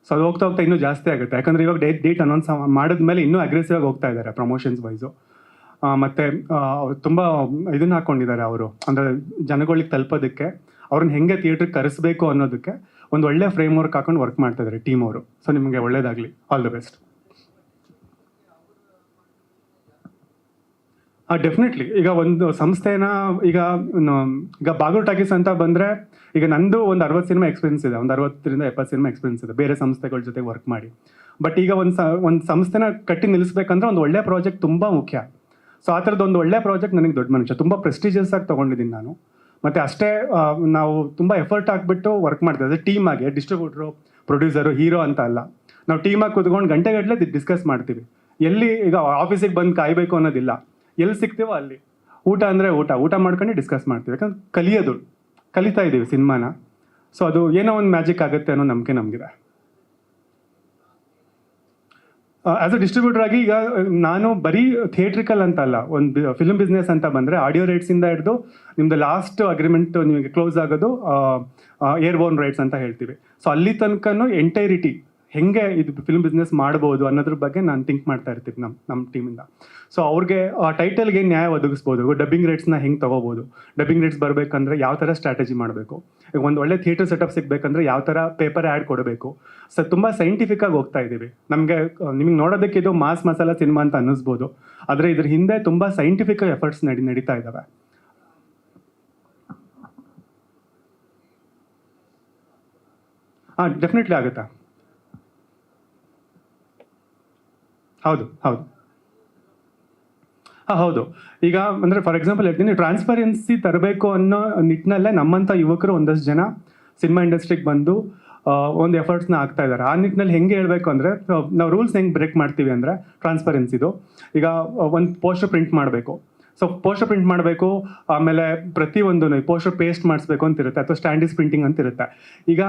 Speaker 4: ಸೊ ಅದು ಹೋಗ್ತಾ ಹೋಗ್ತಾ ಇನ್ನೂ ಜಾಸ್ತಿ ಆಗುತ್ತೆ. ಯಾಕಂದರೆ ಇವಾಗ ಡೇಟ್ ಅನೌನ್ಸ್ ಮಾಡಿದ್ಮೇಲೆ ಇನ್ನೂ ಅಗ್ರೆಸಿವ್ ಆಗಿ ಹೋಗ್ತಾ ಇದ್ದಾರೆ ಪ್ರಮೋಷನ್ಸ್ ವೈಸು. ಮತ್ತು ತುಂಬ ಇದನ್ನ ಹಾಕ್ಕೊಂಡಿದ್ದಾರೆ ಅವರು, ಅಂದರೆ ಜನಗಳಿಗೆ ತಲುಪೋದಕ್ಕೆ, ಅವ್ರನ್ನ ಹೆಂಗೆ ಥಿಯೇಟ್ರಿಗೆ ಕರೆಸಬೇಕು ಅನ್ನೋದಕ್ಕೆ ಒಂದು ಒಳ್ಳೆ ಫ್ರೇಮ್ ವರ್ಕ್ ಹಾಕೊಂಡು ವರ್ಕ್ ಮಾಡ್ತಾ ಇದ್ದಾರೆ ಟೀಮ್ ಅವರು. ಸೊ ನಿಮಗೆ ಒಳ್ಳೇದಾಗಲಿ, ಆಲ್ ದ ಬೆಸ್ಟ್. ಡೆಫಿನೆಟ್ಲಿ ಈಗ ಒಂದು ಸಂಸ್ಥೆನ ಈಗ ಬಾಗೂರು ಟಾಕೀಸ್ ಅಂತ ಬಂದರೆ ಈಗ ನಂದು ಒಂದು 60 ಸಿನಿಮಾ ಎಕ್ಸ್ಪೀರಿಯನ್ಸ್ ಇದೆ, ಒಂದು 60ರಿಂದ 70 ಸಿನಿಮಾ ಎಕ್ಸ್ಪೀರಿಯನ್ಸ್ ಇದೆ ಬೇರೆ ಸಂಸ್ಥೆಗಳ ಜೊತೆ ವರ್ಕ್ ಮಾಡಿ. ಬಟ್ ಈಗ ಒಂದು ಸಂಸ್ಥೆನ ಕಟ್ಟಿ ನಿಲ್ಲಿಸ್ಬೇಕಂದ್ರೆ ಒಂದು ಒಳ್ಳೆ ಪ್ರಾಜೆಕ್ಟ್ ತುಂಬ ಮುಖ್ಯ. ಸೊ ಆ ಥರದ್ದು ಒಂದು ಒಳ್ಳೆ ಪ್ರಾಜೆಕ್ಟ್ ನನಗೆ ದೊಡ್ಡ ಮನುಷ್ಯ ತುಂಬ ಪ್ರೆಸ್ಟೀಜಿಯಸ್ ಆಗಿ ತೊಗೊಂಡಿದ್ದೀನಿ ನಾನು. ಮತ್ತು ಅಷ್ಟೇ ನಾವು ತುಂಬ ಎಫರ್ಟ್ ಹಾಕ್ಬಿಟ್ಟು ವರ್ಕ್ ಮಾಡ್ತೀವಿ ಅದೇ ಟೀಮ್ ಆಗಿ. ಡಿಸ್ಟ್ರಿಬ್ಯೂಟ್ರು, ಪ್ರೊಡ್ಯೂಸರು, ಹೀರೋ ಅಂತ ಅಲ್ಲ, ನಾವು ಟೀಮಾಗಿ ಕೂತ್ಕೊಂಡು ಗಂಟೆಗಟ್ಟಲೆ ಡಿಸ್ಕಸ್ ಮಾಡ್ತೀವಿ. ಎಲ್ಲಿ ಈಗ ಆಫೀಸಿಗೆ ಬಂದು ಕಾಯಬೇಕು ಅನ್ನೋದಿಲ್ಲ, ಎಲ್ಲಿ ಸಿಗ್ತೀವೋ ಅಲ್ಲಿ. ಊಟ ಅಂದರೆ ಊಟ ಮಾಡ್ಕೊಂಡು ಡಿಸ್ಕಸ್ ಮಾಡ್ತೀವಿ. ಯಾಕಂದ್ರೆ ಕಲಿತಾ ಇದ್ದೀವಿ ಸಿನಿಮಾನ. ಸೊ ಅದು ಏನೋ ಒಂದು ಮ್ಯಾಜಿಕ್ ಆಗುತ್ತೆ ಅನ್ನೋ ನಂಬಿಕೆ ನಮಗಿದೆ. ಆ್ಯಸ್ ಅ ಡಿಸ್ಟ್ರಿಬ್ಯೂಟರ್ ಆಗಿ ಈಗ ನಾನು ಬರೀ ಥಿಯೇಟ್ರಿಕಲ್ ಅಂತ ಅಲ್ಲ, ಒಂದು ಫಿಲ್ಮ್ ಬಿಸ್ನೆಸ್ ಅಂತ ಬಂದರೆ ಆಡಿಯೋ ರೈಟ್ಸಿಂದ ಹಿಡಿದು ನಿಮ್ಮದು ಲಾಸ್ಟ್ ಅಗ್ರಿಮೆಂಟ್ ನಿಮಗೆ ಕ್ಲೋಸ್ ಆಗೋದು ಏರ್ಬೋರ್ನ್ ರೈಟ್ಸ್ ಅಂತ ಹೇಳ್ತೀವಿ. ಸೊ ಅಲ್ಲಿ ತನಕನೂ ಎಂಟೈರಿಟಿ ಹೆಂಗೆ ಇದು ಫಿಲ್ಮ್ ಬಿಸ್ನೆಸ್ ಮಾಡ್ಬೋದು ಅನ್ನೋದ್ರ ಬಗ್ಗೆ ನಾನು ಥಿಂಕ್ ಮಾಡ್ತಾ ಇರ್ತೀವಿ ನಮ್ಮ ಟೀಮಿಂದ. ಸೊ ಅವ್ರಿಗೆ ಆ ಟೈಟಲ್ಗೆ ನ್ಯಾಯ ಒದಗಿಸ್ಬೋದು, ಡಬ್ಬಿಂಗ್ ರೇಟ್ಸ್ನ ಹೆಂಗೆ ತೊಗೋಬೋದು, ಡಬ್ಬಿಂಗ್ ರೇಟ್ಸ್ ಬರಬೇಕಂದ್ರೆ ಯಾವ ಥರ ಸ್ಟ್ರಾಟಜಿ ಮಾಡಬೇಕು, ಈಗ ಒಂದು ಒಳ್ಳೆ ಥಿಯೇಟರ್ ಸೆಟಪ್ ಸಿಗಬೇಕಂದ್ರೆ ಯಾವ ಥರ ಪೇಪರ್ ಆ್ಯಡ್ ಕೊಡಬೇಕು. ಸೊ ತುಂಬ ಸೈಂಟಿಫಿಕ್ಕಾಗಿ ಹೋಗ್ತಾ ಇದ್ದೀವಿ. ನಿಮಗೆ ನೋಡೋದಕ್ಕೆ ಇದು ಮಾಸ್ ಮಸಾಲ ಸಿನಿಮಾ ಅಂತ ಅನ್ನಿಸ್ಬೋದು, ಆದರೆ ಇದ್ರ ಹಿಂದೆ ತುಂಬ ಸೈಂಟಿಫಿಕ್ ಎಫರ್ಟ್ಸ್ ನಡೀತಾ ಇದ್ದಾವೆ. ಡೆಫಿನೆಟ್ಲಿ ಆಗುತ್ತಾ. ಹೌದು. ಈಗ ಅಂದರೆ ಫಾರ್ ಎಕ್ಸಾಂಪಲ್ ಹೇಳ್ತೀನಿ, ಟ್ರಾನ್ಸ್ಪರೆನ್ಸಿ ತರಬೇಕು ಅನ್ನೋ ನಿಟ್ಟಿನಲ್ಲೇ ನಮ್ಮಂಥ ಯುವಕರು ಒಂದಷ್ಟು ಜನ ಸಿನಿಮಾ ಇಂಡಸ್ಟ್ರಿಗೆ ಬಂದು ಒಂದು ಎಫರ್ಟ್ಸ್ನ ಹಾಕ್ತಾ ಇದ್ದಾರೆ. ಆ ನಿಟ್ಟಿನಲ್ಲಿ ಹೆಂಗೆ ಹೇಳಬೇಕು ಅಂದರೆ, ನಾವು ರೂಲ್ಸ್ ಹೆಂಗೆ ಬ್ರೇಕ್ ಮಾಡ್ತೀವಿ ಅಂದರೆ ಟ್ರಾನ್ಸ್ಪರೆನ್ಸಿದು. ಈಗ ಒಂದು ಪೋಸ್ಟರ್ ಪ್ರಿಂಟ್ ಮಾಡಬೇಕು. ಸೊ ಪೋಸ್ಟರ್ ಪ್ರಿಂಟ್ ಮಾಡಬೇಕು, ಆಮೇಲೆ ಪ್ರತಿಯೊಂದು ಪೋಸ್ಟರ್ ಪೇಸ್ಟ್ ಮಾಡಿಸ್ಬೇಕು ಅಂತಿರುತ್ತೆ, ಅಥವಾ ಸ್ಟ್ಯಾಂಡೀಸ್ ಪ್ರಿಂಟಿಂಗ್ ಅಂತಿರುತ್ತೆ. ಈಗ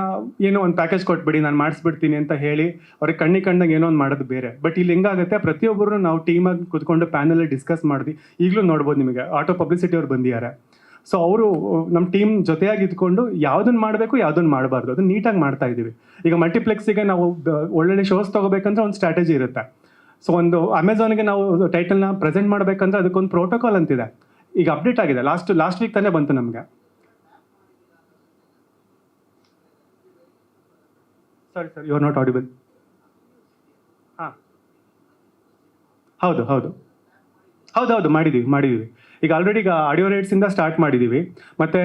Speaker 4: ಏನೋ ಒಂದು ಪ್ಯಾಕೇಜ್ ಕೊಟ್ಬಿಡಿ ನಾನು ಮಾಡಿಸ್ಬಿಡ್ತೀನಿ ಅಂತ ಹೇಳಿ ಅವ್ರಿಗೆ ಕಣ್ಣಿಗೆ ಏನೋ ಒಂದು ಮಾಡೋದು ಬೇರೆ. ಬಟ್ ಇಲ್ಲಿ ಹೆಂಗಾಗುತ್ತೆ, ಪ್ರತಿಯೊಬ್ಬರು ನಾವು ಟೀಮಾಗಿ ಕೂತ್ಕೊಂಡು ಪ್ಯಾನಲ್ಲಿ ಡಿಸ್ಕಸ್ ಮಾಡಿದ್ವಿ. ಈಗಲೂ ನೋಡ್ಬೋದು, ನಿಮಗೆ ಆಟೋ ಪಬ್ಲಿಸಿಟಿ ಅವ್ರು ಬಂದಿದ್ದಾರೆ. ಸೊ ಅವರು ನಮ್ಮ ಟೀಮ್ ಜೊತೆಯಾಗಿ ಇದ್ಕೊಂಡು ಯಾವುದನ್ನು ಮಾಡಬೇಕು ಯಾವುದನ್ನು ಮಾಡಬಾರ್ದು ಅದನ್ನು ನೀಟಾಗಿ ಮಾಡ್ತಾ ಇದ್ದೀವಿ. ಈಗ ಮಲ್ಟಿಪ್ಲೆಕ್ಸಿಗೆ ನಾವು ಒಳ್ಳೊಳ್ಳೆ ಶೋಸ್ ತೊಗೋಬೇಕಂದ್ರೆ ಒಂದು ಸ್ಟ್ರಾಟಜಿ ಇರುತ್ತೆ. ಸೊ ಒಂದು ಅಮೆಝಾನ್ಗೆ ನಾವು ಟೈಟಲ್ನ ಪ್ರೆಸೆಂಟ್ ಮಾಡಬೇಕಂದ್ರೆ ಅದಕ್ಕೊಂದು ಪ್ರೋಟೋಕಾಲ್ ಅಂತಿದೆ. ಈಗ ಅಪ್ಡೇಟ್ ಆಗಿದೆ, ಲಾಸ್ಟ್ ವೀಕ್ ತಾನೇ ಬಂತು ನಮಗೆ. Sir you are not audible. ಹೌದು ಮಾಡಿದ್ದೀವಿ. ಈಗ ಆಲ್ರೆಡಿ ಈಗ ಆಡಿಯೋ ರೈಟ್ಸಿಂದ ಸ್ಟಾರ್ಟ್ ಮಾಡಿದ್ದೀವಿ. ಮತ್ತು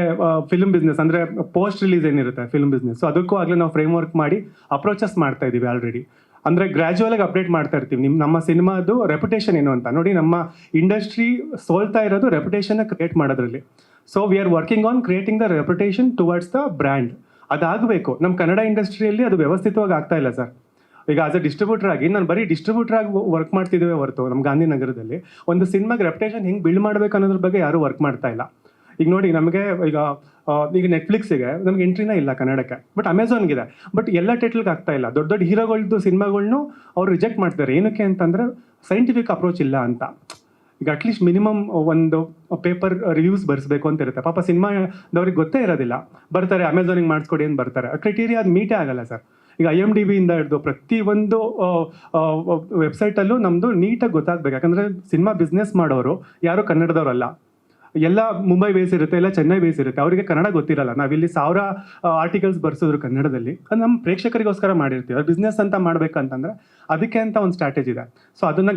Speaker 4: ಫಿಲ್ಮ್ ಬಿಸ್ನೆಸ್ ಅಂದರೆ ಪೋಸ್ಟ್ ರಿಲೀಸ್ ಏನಿರುತ್ತೆ ಫಿಲ್ಮ್ ಬಿಸ್ನೆಸ್, ಸೊ ಅದಕ್ಕೂ ಆಗಲೇ ನಾವು ಫ್ರೇಮ್ ವರ್ಕ್ ಮಾಡಿ ಅಪ್ರೋಚಸ್ ಮಾಡ್ತಾ ಇದ್ದೀವಿ ಆಲ್ರೆಡಿ. ಅಂದರೆ ಗ್ರ್ಯಾಜುವಲಾಗಿ ಅಪ್ಡೇಟ್ ಮಾಡ್ತಾ ಇರ್ತೀವಿ. ನಮ್ಮ ಸಿನಿಮಾದು ರೆಪ್ಯುಟೇಷನ್ ಏನು ಅಂತ ನೋಡಿ. ನಮ್ಮ ಇಂಡಸ್ಟ್ರಿ ಸೋಲ್ತಾ ಇರೋದು ರೆಪ್ಯುಟೇಷನ್ನ ಕ್ರಿಯೇಟ್ ಮಾಡೋದ್ರಲ್ಲಿ. So we are working on creating the reputation towards the brand. ಅದಾಗಬೇಕು. ನಮ್ಮ ಕನ್ನಡ ಇಂಡಸ್ಟ್ರಿಯಲ್ಲಿ ಅದು ವ್ಯವಸ್ಥಿತವಾಗಿ ಆಗ್ತಾ ಇಲ್ಲ ಸರ್. ಈಗ ಆಸ್ ಎ ಡಿಸ್ಟ್ರಿಬ್ಯೂಟರ್ ಆಗಿ ನಾನು ಬರೀ ಡಿಸ್ಟ್ರಿಬ್ಯೂಟರ್ ಆಗಿ ವರ್ಕ್ ಮಾಡ್ತಿದ್ದೇವೆ ಹೊರತು ನಮ್ಮ ಗಾಂಧಿನಗರದಲ್ಲಿ ಒಂದು ಸಿನಿಮಾಗೆ ರೆಪ್ಯುಟೇಷನ್ ಹೆಂಗೆ ಬಿಲ್ಡ್ ಮಾಡಬೇಕು ಅನ್ನೋದ್ರ ಬಗ್ಗೆ ಯಾರೂ ವರ್ಕ್ ಮಾಡ್ತಾ ಇಲ್ಲ. ಈಗ ನೋಡಿ ನಮಗೆ ಈಗ ನೆಟ್ಫ್ಲಿಕ್ಸಿಗೆ ನಮ್ಗೆ ಎಂಟ್ರಿನೇ ಇಲ್ಲ ಕನ್ನಡಕ್ಕೆ, ಬಟ್ ಅಮೆಝಾನ್ಗಿದೆ. ಬಟ್ ಎಲ್ಲ ಟೈಟಲ್ಗೆ ಆಗ್ತಾ ಇಲ್ಲ. ದೊಡ್ಡ ದೊಡ್ಡ ಹೀರೋಗಳದ್ದು ಸಿನಿಮಾಗಳ್ನು ಅವ್ರು ರಿಜೆಕ್ಟ್ ಮಾಡ್ತಾರೆ. ಏನಕ್ಕೆ ಅಂತಂದರೆ ಸೈಂಟಿಫಿಕ್ ಅಪ್ರೋಚ್ ಇಲ್ಲ ಅಂತ. ಈಗ ಅಟ್ಲೀಸ್ಟ್ ಮಿನಿಮಮ್ ಒಂದು ಪೇಪರ್ ರಿವ್ಯೂಸ್ ಬರೆಸ್ಬೇಕು ಅಂತ ಇರುತ್ತೆ. ಪಾಪ ಸಿನಿಮಾದವ್ರಿಗೆ ಗೊತ್ತೇ ಇರೋದಿಲ್ಲ, ಬರ್ತಾರೆ ಅಮೆಝಾನಿಗೆ ಮಾಡಿಸ್ಕೊಡಿ ಅಂತ ಬರ್ತಾರೆ. ಕ್ರೈಟೀರಿಯಾ ಅದು ಮೀಟೇ ಆಗಲ್ಲ ಸರ್. ಈಗ IMDb ಇಂದ ಹಿಡಿದು ಪ್ರತಿಯೊಂದು ವೆಬ್ಸೈಟಲ್ಲೂ ನಮ್ಮದು ನೀಟಾಗಿ ಗೊತ್ತಾಗಬೇಕು. ಯಾಕಂದರೆ ಸಿನಿಮಾ ಬಿಸ್ನೆಸ್ ಮಾಡೋರು ಯಾರು ಕನ್ನಡದವರಲ್ಲ, ಎಲ್ಲ ಮುಂಬೈ ಬೇಸ್ ಇರುತ್ತೆ, ಎಲ್ಲ ಚೆನ್ನೈ ಬೇಸ್ ಇರುತ್ತೆ. ಅವರಿಗೆ ಕನ್ನಡ ಗೊತ್ತಿರಲ್ಲ. ನಾವಿಲ್ಲಿ 1000 ಆರ್ಟಿಕಲ್ಸ್ ಬರ್ಸಿದ್ರು ಕನ್ನಡದಲ್ಲಿ, ಅದು ನಮ್ಮ ಪ್ರೇಕ್ಷಕರಿಗೋಸ್ಕರ ಮಾಡಿರ್ತೀವಿ. ಅದು ಬಿಸ್ನೆಸ್ ಅಂತ ಮಾಡ್ಬೇಕಂತಂದ್ರೆ ಅದಕ್ಕೆ ಅಂತ ಒಂದು ಸ್ಟ್ರಾಟಜಿ ಇದೆ. ಸೊ ಅದನ್ನು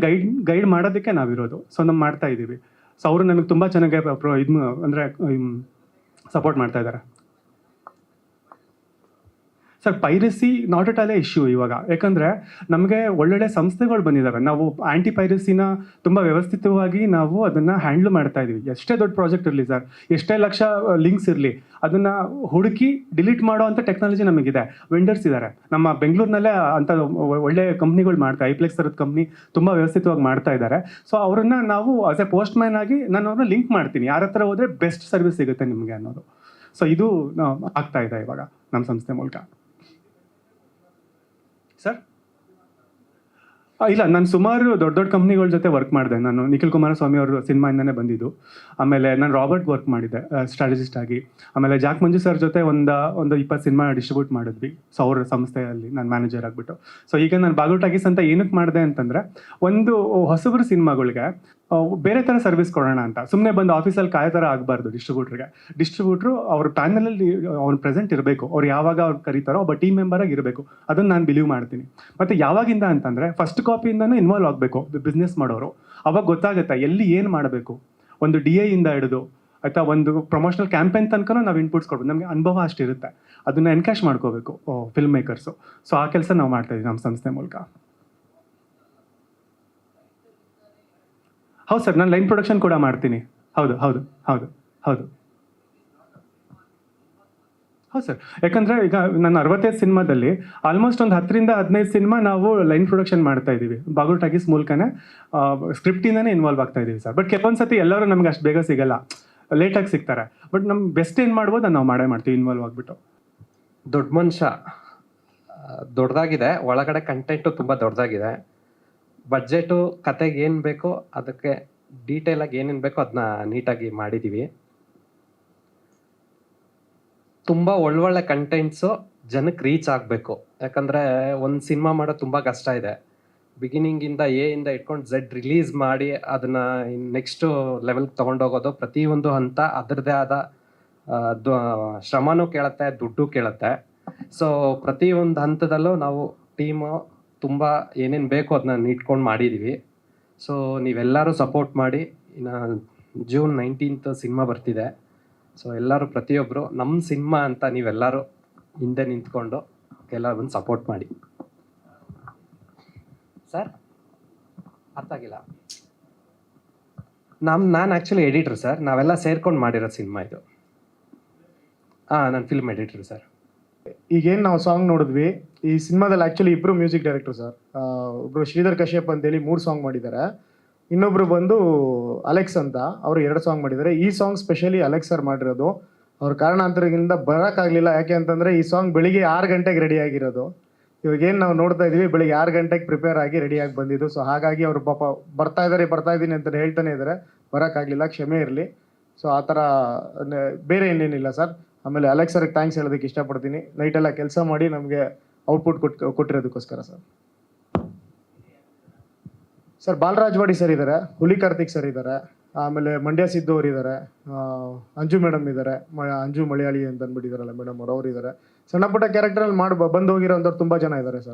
Speaker 4: ಗೈಡ್ ಮಾಡೋದಕ್ಕೆ ನಾವಿರೋದು. ಸೊ ನಾವು ಮಾಡ್ತಾ ಇದ್ದೀವಿ. ಸೊ ಅವರು ನಮಗೆ ತುಂಬ ಚೆನ್ನಾಗಿ ಅಂದರೆ ಸಪೋರ್ಟ್ ಮಾಡ್ತಾ ಇದ್ದಾರೆ sir. Piracy not at all A issue ಇವಾಗ, ಯಾಕಂದರೆ ನಮಗೆ ಒಳ್ಳೊಳ್ಳೆ ಸಂಸ್ಥೆಗಳು ಬಂದಿದ್ದಾವೆ. ನಾವು ಆ್ಯಂಟಿ ಪೈರಸಿನ ತುಂಬ ವ್ಯವಸ್ಥಿತವಾಗಿ ನಾವು ಅದನ್ನು ಹ್ಯಾಂಡ್ಲ್ ಮಾಡ್ತಾ ಇದ್ದೀವಿ. ಎಷ್ಟೇ ದೊಡ್ಡ ಪ್ರಾಜೆಕ್ಟ್ ಇರಲಿ ಸರ್, ಎಷ್ಟೇ ಲಕ್ಷ ಲಿಂಕ್ಸ್ ಇರಲಿ, ಅದನ್ನು ಹುಡುಕಿ ಡಿಲೀಟ್ ಮಾಡೋ ಅಂಥ ಟೆಕ್ನಾಲಜಿ ನಮಗಿದೆ. ವೆಂಡರ್ಸ್ ಇದ್ದಾರೆ ನಮ್ಮ ಬೆಂಗಳೂರಿನಲ್ಲೇ ಅಂಥ ಒಳ್ಳೆ ಕಂಪ್ನಿಗಳು ಮಾಡ್ತಾರೆ. ಐಪ್ಲೆಕ್ಸ್ ಥರದ ಕಂಪ್ನಿ ತುಂಬ ವ್ಯವಸ್ಥಿತವಾಗಿ ಮಾಡ್ತಾ ಇದ್ದಾರೆ. ಸೊ ಅವರನ್ನು ನಾವು ಆಸ್ ಎ ಪೋಸ್ಟ್ ಮ್ಯಾನ್ ಆಗಿ ನಾನು ಅವ್ರನ್ನ ಲಿಂಕ್ ಮಾಡ್ತೀನಿ, ಯಾರ ಹತ್ರ ಹೋದರೆ ಬೆಸ್ಟ್ ಸರ್ವಿಸ್ ಸಿಗುತ್ತೆ ನಿಮಗೆ ಅನ್ನೋದು. ಸೊ ಇದು ಆಗ್ತಾ ಇದೆ ಇವಾಗ ನಮ್ಮ ಸಂಸ್ಥೆ ಮೂಲಕ ಸರ್. ಇಲ್ಲ, ನಾನು ಸುಮಾರು ದೊಡ್ಡ ದೊಡ್ಡ ಕಂಪ್ನಿಗಳ ಜೊತೆ ವರ್ಕ್ ಮಾಡಿದೆ. ನಾನು ನಿಖಿಲ್ ಕುಮಾರಸ್ವಾಮಿ ಅವರು ಸಿನಿಮಾಯಿಂದನೇ ಬಂದಿದ್ದು. ಆಮೇಲೆ ನಾನು ರಾಬರ್ಟ್ ವರ್ಕ್ ಮಾಡಿದ್ದೆ ಸ್ಟ್ರಾಟಜಿಸ್ಟ್ ಆಗಿ. ಆಮೇಲೆ ಜಾಕ್ ಮಂಜು ಸರ್ ಜೊತೆ ಒಂದು 20 ಸಿನಿಮಾ ಡಿಸ್ಟ್ರಿಬ್ಯೂಟ್ ಮಾಡಿದ್ವಿ. ಸೊ ಅವ್ರ ಸಂಸ್ಥೆಯಲ್ಲಿ ನಾನು ಮ್ಯಾನೇಜರ್ ಆಗಿಬಿಟ್ಟು. ಸೊ ಈಗ ನಾನು ಬಾಗು ಟಾಕೀಸ್ ಅಂತ ಏನಕ್ಕೆ ಮಾಡಿದೆ ಅಂತಂದರೆ, ಒಂದು ಹೊಸಬ್ರ ಸಿನಿಮಾಗಳಿಗೆ ಬೇರೆ ಥರ ಸರ್ವಿಸ್ ಕೊಡೋಣ ಅಂತ. ಸುಮ್ಮನೆ ಬಂದು ಆಫೀಸಲ್ಲಿ ಕಾಯೋ ಥರ ಆಗಬಾರ್ದು ಡಿಸ್ಟ್ರಿಬ್ಯೂಟ್ರಿಗೆ. ಡಿಸ್ಟ್ರಿಬ್ಯೂಟ್ರು ಅವ್ರ ಪ್ಯಾನಲಲ್ಲಿ ಅವ್ರು ಪ್ರೆಸೆಂಟ್ ಇರಬೇಕು. ಅವ್ರು ಯಾವಾಗ ಅವ್ರು ಕರೀತಾರೋ ಒಬ್ಬ ಟೀಮ್ ಮೆಂಬರಾಗಿ ಇರಬೇಕು. ಅದನ್ನು ನಾನು ಬಿಲೀವ್ ಮಾಡ್ತೀನಿ. ಮತ್ತು ಯಾವಾಗಿಂದ ಅಂತಂದರೆ ಫಸ್ಟ್ ಕಾಪಿಯಿಂದನೂ ಇನ್ವಾಲ್ವ್ ಆಗಬೇಕು ಬಿಸ್ನೆಸ್ ಮಾಡೋರು. ಅವಾಗ ಗೊತ್ತಾಗುತ್ತೆ ಎಲ್ಲಿ ಏನು ಮಾಡಬೇಕು. ಒಂದು DI ಇಂದ ಹಿಡಿದು ಆಯಿತಾ, ಒಂದು ಪ್ರಮೋಷನಲ್ ಕ್ಯಾಂಪೇನ್ ತನಕ ನಾವು ಇನ್ಪುಟ್ಸ್ ಕೊಡ್ಬೋದು. ನಮಗೆ ಅನುಭವ ಅಷ್ಟಿರುತ್ತೆ, ಅದನ್ನು ಎನ್ಕ್ಯಾಶ್ ಮಾಡ್ಕೋಬೇಕು ಫಿಲ್ಮ್ ಮೇಕರ್ಸು. ಸೊ ಆ ಕೆಲಸ ನಾವು ಮಾಡ್ತಾಯಿದ್ದೀವಿ ನಮ್ಮ ಸಂಸ್ಥೆ ಮೂಲಕ. ಹೌದು ಸರ್, ನಾನು ಲೈನ್ ಪ್ರೊಡಕ್ಷನ್ ಕೂಡ ಮಾಡ್ತೀನಿ. ಹೌದು ಹೌದು ಹೌದು ಹೌದು ಹೌದು ಸರ್. ಯಾಕಂದರೆ ಈಗ ನನ್ನ 65 ಸಿನಿಮಾದಲ್ಲಿ ಆಲ್ಮೋಸ್ಟ್ ಒಂದು 10ರಿಂದ 15 ಸಿನಿಮಾ ನಾವು ಲೈನ್ ಪ್ರೊಡಕ್ಷನ್ ಮಾಡ್ತಾ ಇದ್ದೀವಿ. ಬಾಗು ಟಾಕೀಸ್ ಮೂಲಕನೇ ಸ್ಕ್ರಿಪ್ಟಿಂದನೇ ಇನ್ವಾಲ್ವ್ ಆಗ್ತಾ ಇದ್ದೀವಿ ಸರ್. ಬಟ್ ಕೆಲವೊಂದು ಸತಿ ಎಲ್ಲರೂ ನಮ್ಗೆ ಅಷ್ಟು ಬೇಗ ಸಿಗಲ್ಲ, ಲೇಟಾಗಿ ಸಿಗ್ತಾರೆ. ಬಟ್ ನಮ್ಮ ಬೆಸ್ಟ್ ಏನು ಮಾಡ್ಬೋದು ಅದನ್ನು ನಾವು ಮಾಡ್ತೀವಿ ಇನ್ವಾಲ್ವ್ ಆಗಿಬಿಟ್ಟು.
Speaker 5: ದೊಡ್ಡ ಮನುಷ್ಯ ದೊಡ್ಡದಾಗಿದೆ, ಒಳಗಡೆ ಕಂಟೆಂಟು ತುಂಬ ದೊಡ್ಡದಾಗಿದೆ. ಬಡ್ಜೆಟು ಕತೆಗೆ ಏನು ಬೇಕೋ ಅದಕ್ಕೆ ಡೀಟೇಲಾಗಿ ಏನೇನು ಬೇಕೋ ಅದನ್ನ ನೀಟಾಗಿ ಮಾಡಿದ್ದೀವಿ. ತುಂಬ ಒಳ್ಳೊಳ್ಳೆ ಕಂಟೆಂಟ್ಸು ಜನಕ್ಕೆ ರೀಚ್ ಆಗಬೇಕು. ಯಾಕಂದರೆ ಒಂದು ಸಿನಿಮಾ ಮಾಡೋದು ತುಂಬ ಕಷ್ಟ ಇದೆ. ಬಿಗಿನಿಂಗಿಂದ ಇಂದ ಇಟ್ಕೊಂಡು Z ರಿಲೀಸ್ ಮಾಡಿ ಅದನ್ನು ನೆಕ್ಸ್ಟು ಲೆವೆಲ್ಗೆ ತೊಗೊಂಡೋಗೋದು, ಪ್ರತಿಯೊಂದು ಹಂತ ಅದರದ್ದೇ ಆದ ಶ್ರಮನೂ ಕೇಳುತ್ತೆ, ದುಡ್ಡು ಕೇಳುತ್ತೆ. ಸೊ ಪ್ರತಿಯೊಂದು ಹಂತದಲ್ಲೂ ನಾವು ಟೀಮು ತುಂಬ ಏನೇನು ಬೇಕೋ ಅದನ್ನ ಇಟ್ಕೊಂಡು ಮಾಡಿದ್ದೀವಿ. ಸೊ ನೀವೆಲ್ಲರೂ ಸಪೋರ್ಟ್ ಮಾಡಿ. ಇನ್ನು June 19th ಸಿನಿಮಾ ಬರ್ತಿದೆ. ಸೊ ಎಲ್ಲರೂ ಪ್ರತಿಯೊಬ್ಬರು ನಮ್ಮ ಸಿನಿಮಾ ಅಂತ ನೀವೆಲ್ಲರೂ ಹಿಂದೆ ನಿಂತ್ಕೊಂಡು ಎಲ್ಲ ಬಂದು ಸಪೋರ್ಟ್ ಮಾಡಿ ಸರ್. ಅರ್ಥ ಆಗಿಲ್ಲ. ನಾನು ಆ್ಯಕ್ಚುಲಿ ಎಡಿಟ್ರ್ ಸರ್. ನಾವೆಲ್ಲ ಸೇರ್ಕೊಂಡು ಮಾಡಿರೋ ಸಿನಿಮಾ ಇದು. ನಾನು ಫಿಲ್ಮ್ ಎಡಿಟ್ರ್ ಸರ್.
Speaker 1: ಈಗೇನು ನಾವು ಸಾಂಗ್ ನೋಡಿದ್ವಿ, ಈ ಸಿನಿಮಾದಲ್ಲಿ ಆ್ಯಕ್ಚುಲಿ ಇಬ್ಬರು ಮ್ಯೂಸಿಕ್ ಡೈರೆಕ್ಟರ್ ಸರ್. ಒಬ್ಬರು ಶ್ರೀಧರ್ ಕಶ್ಯಪ್ ಅಂತೇಳಿ 3 ಸಾಂಗ್ ಮಾಡಿದ್ದಾರೆ. ಇನ್ನೊಬ್ರು ಬಂದು ಅಲೆಕ್ಸ್ ಅಂತ, ಅವರು 2 ಸಾಂಗ್ ಮಾಡಿದ್ದಾರೆ. ಈ ಸಾಂಗ್ ಸ್ಪೆಷಲಿ ಅಲೆಕ್ಸ್ ಸರ್ ಮಾಡಿರೋದು. ಅವ್ರ ಕಾರಣಾಂತರಗಳಿಂದ ಬರೋಕ್ಕಾಗಲಿಲ್ಲ. ಯಾಕೆ ಅಂತಂದರೆ ಈ ಸಾಂಗ್ ಬೆಳಿಗ್ಗೆ 6 ಗಂಟೆಗೆ ರೆಡಿ ಆಗಿರೋದು. ಇವಾಗೇನು ನಾವು ನೋಡ್ತಾ ಇದ್ದೀವಿ, ಬೆಳಿಗ್ಗೆ 6 ಗಂಟೆಗೆ ಪ್ರಿಪೇರ್ ಆಗಿ ರೆಡಿಯಾಗಿ ಬಂದಿದ್ದು. ಸೊ ಹಾಗಾಗಿ ಅವರು ಪಾಪ ಬರ್ತಾ ಇದ್ದೀನಿ ಅಂತ ಹೇಳ್ತಾನೆ ಇದ್ದಾರೆ, ಬರೋಕ್ಕಾಗಲಿಲ್ಲ, ಕ್ಷಮೆ ಇರಲಿ. ಸೊ ಆ ಥರ ಬೇರೆ ಏನೇನಿಲ್ಲ ಸರ್. ಆಮೇಲೆ ಅಲೆಕ್ಸ್ ಸರ್ಗೆ ಥ್ಯಾಂಕ್ಸ್ ಹೇಳೋದಕ್ಕೆ ಇಷ್ಟಪಡ್ತೀನಿ. ನೈಟೆಲ್ಲ ಕೆಲಸ ಮಾಡಿ ನಮಗೆ ಔಟ್ಪುಟ್ ಕೊಟ್ಟಿರೋದಕ್ಕೋಸ್ಕರ ಸರ್. ಸರ್ ಬಾಲರಾಜವಾಡಿ ಸರ್ ಇದ್ದಾರೆ, ಹುಲಿ ಕಾರ್ತಿಕ್ ಸರ್ ಇದ್ದಾರೆ, ಆಮೇಲೆ ಮಂಡ್ಯ ಸಿದ್ದು ಅವರು ಇದ್ದಾರೆ, ಅಂಜು ಮೇಡಮ್ ಇದ್ದಾರೆ, ಅಂಜು ಮಲಯಾಳಿ ಅಂತ ಅಂದ್ಬಿಟ್ಟಿದ್ದಾರಲ್ಲ ಮೇಡಮ್ ಅವ್ರು ಇದ್ದಾರೆ. ಸಣ್ಣ ಪುಟ್ಟ ಕ್ಯಾರೆಕ್ಟರಲ್ಲಿ ಬಂದು ಹೋಗಿರೋಂಥವ್ರು ತುಂಬ ಜನ ಇದ್ದಾರೆ ಸರ್.